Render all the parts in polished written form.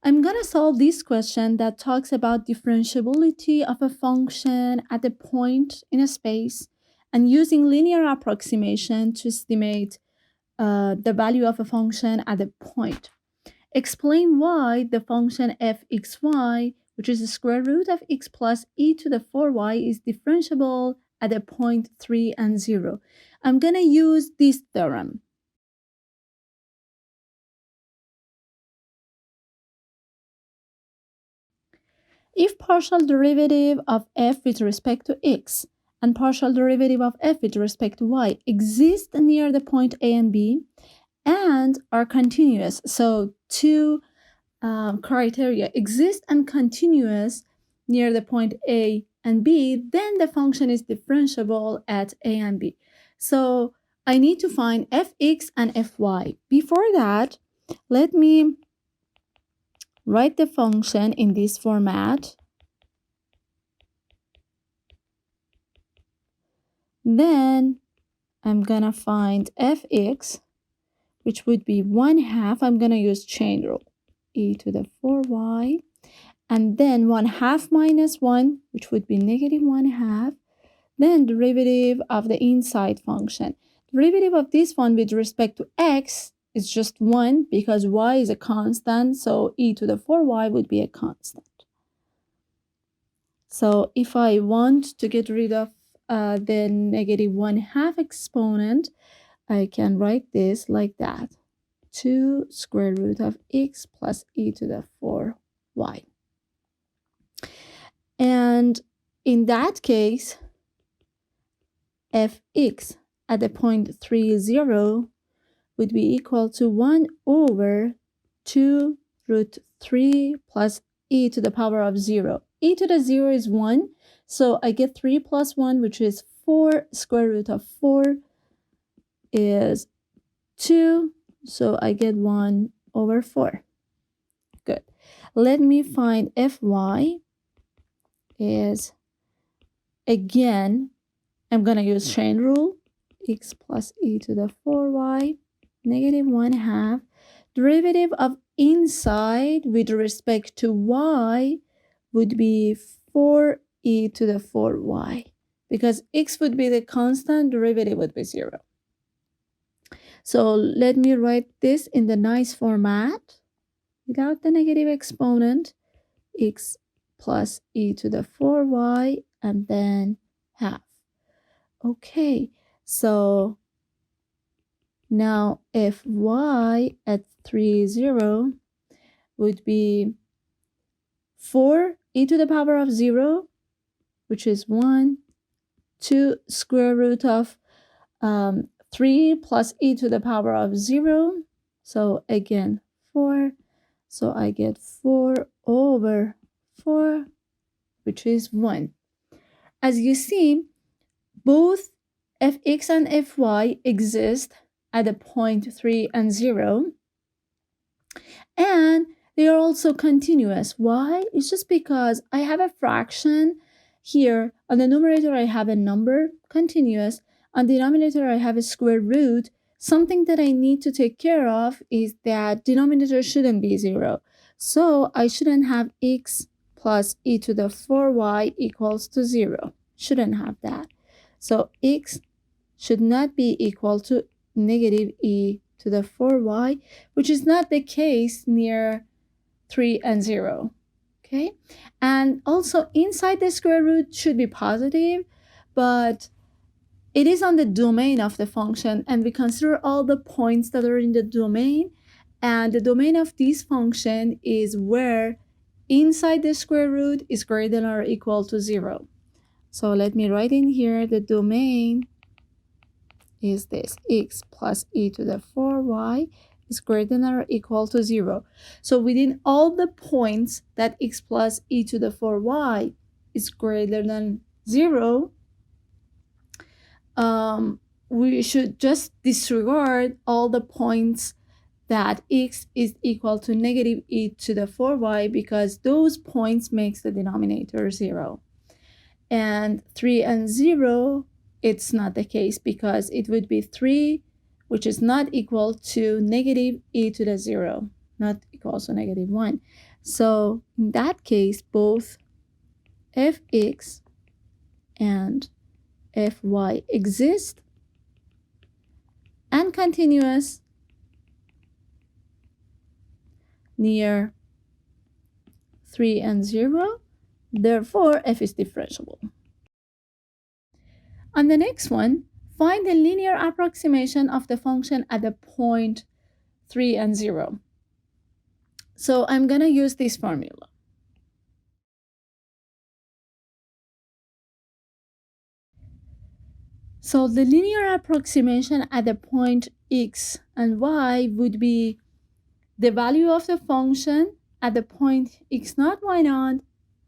I'm going to solve this question that talks about differentiability of a function at a point in a space and using linear approximation to estimate the value of a function at a point. Explain why the function fxy, which is the square root of x plus e to the 4y, is differentiable at a point 3 and 0. I'm going to use this theorem. If partial derivative of f with respect to x and partial derivative of f with respect to y exist near the point a and b and are continuous, so two criteria exist and continuous near the point a and b, then the function is differentiable at a and b. So I need to find fx and fy. Before that, let me write the function in this format. Then I'm gonna find fx, which would be 1/2. I'm gonna use chain rule, e to the 4y, and then 1/2 minus 1, which would be negative 1/2. Then derivative of the inside function. Derivative of this one with respect to x is just 1 because y is a constant, so e to the 4y would be a constant. So if I want to get rid of the negative 1/2 exponent, I can write this like that. 2 square root of x plus e to the 4y. And in that case, fx at the point 3, 0 would be equal to 1 over 2 root 3 plus e to the power of 0. E to the 0 is 1, so I get 3 plus 1, which is 4. Square root of 4 is 2, so I get 1 over 4. Good. Let me find fy is, again, I'm going to use chain rule, x plus e to the 4y, negative 1/2. Derivative of inside with respect to y would be 4e to the 4y. Because x would be the constant, derivative would be 0. So let me write this in the nice format without the negative exponent, x plus e to the 4y, and then half. Okay, so now fy at 3, 0 would be 4 e to the power of 0, which is 1, 2 square root of 3 plus e to the power of 0. So again, 4. So I get 4 over 4, which is 1. As you see, both fx and fy exist at the point 3 and 0. And they are also continuous. Why? It's just because I have a fraction here. On the numerator, I have a number, continuous. On the denominator, I have a square root. Something that I need to take care of is that denominator shouldn't be 0. So I shouldn't have x plus e to the 4y equals to 0. Shouldn't have that. So x should not be equal to negative e to the 4y, which is not the case near 3 and 0. Okay, and also inside the square root should be positive, but it is on the domain of the function, and we consider all the points that are in the domain, and the domain of this function is where inside the square root is greater than or equal to 0. So let me write in here the domain is this, x plus e to the 4y is greater than or equal to 0. So within all the points that x plus e to the 4y is greater than 0, we should just disregard all the points that x is equal to negative e to the 4y, because those points makes the denominator 0. And 3 and 0, it's not the case, because it would be 3, which is not equal to negative e to the 0, not equal to negative 1. So in that case, both fx and fy exist and continuous near 3 and 0. Therefore, f is differentiable. On the next one, find the linear approximation of the function at the point 3 and 0. So I'm going to use this formula. So the linear approximation at the point x and y would be the value of the function at the point x0, y0,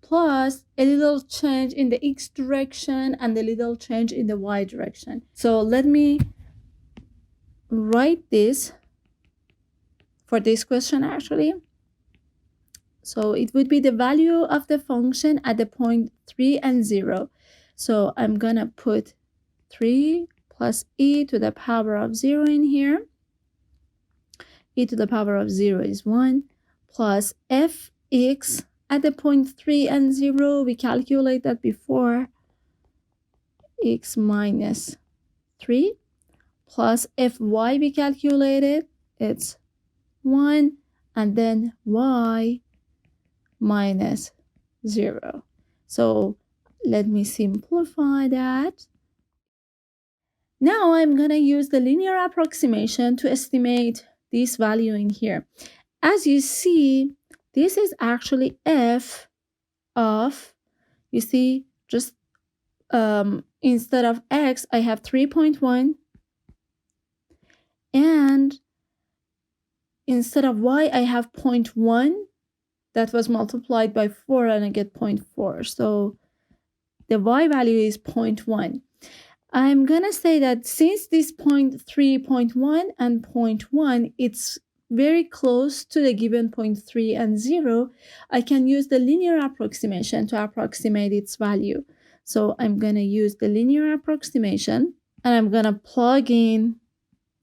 plus a little change in the x direction and a little change in the y direction. So let me write this for this question actually. So it would be the value of the function at the point 3 and 0. So I'm going to put 3 plus e to the power of 0 in here. E to the power of 0 is 1 plus fx at the point 3 and 0. We calculate that before. X minus 3 plus fy we calculated. It's 1 and then y minus 0. So let me simplify that. Now I'm going to use the linear approximation to estimate this value in here. As you see, this is actually f of, you see, just instead of x, I have 3.1. And instead of y, I have 0.1. That was multiplied by 4 and I get 0.4. So the y value is 0.1. I'm going to say that since this 0.3, 0.1, and 0.1, it's very close to the given 0.3 and 0, I can use the linear approximation to approximate its value. So I'm going to use the linear approximation and I'm going to plug in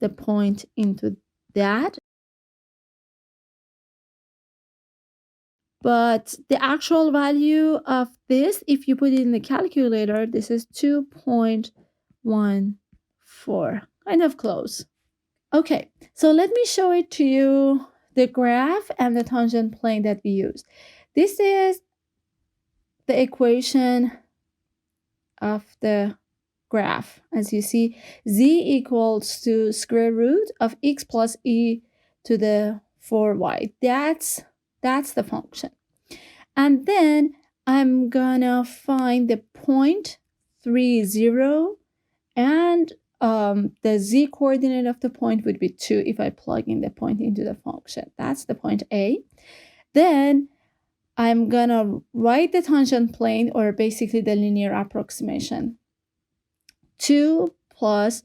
the point into that. But the actual value of this, if you put it in the calculator, this is 2.14, kind of close. Okay, so let me show it to you, the graph and the tangent plane that we use. This is the equation of the graph. As you see, z equals to square root of x plus e to the 4y. That's the function. And then I'm gonna find the point 3, 0, and the z coordinate of the point would be 2 if I plug in the point into the function. That's the point A. Then I'm gonna write the tangent plane, or basically the linear approximation. 2 plus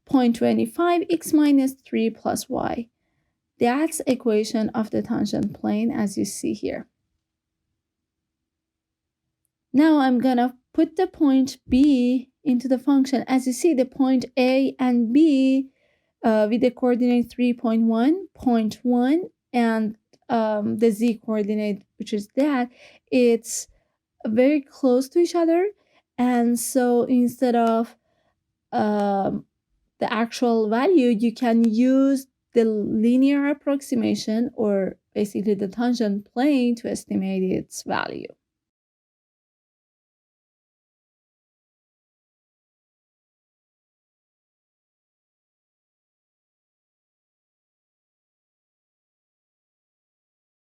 0.25 x minus 3 plus y. That's equation of the tangent plane as you see here. Now I'm gonna put the point B into the function. As you see, the point A and B with the coordinate 3.1, 0.1, and the z coordinate, which is that, it's very close to each other. And so instead of the actual value, you can use the linear approximation, or basically the tangent plane, to estimate its value.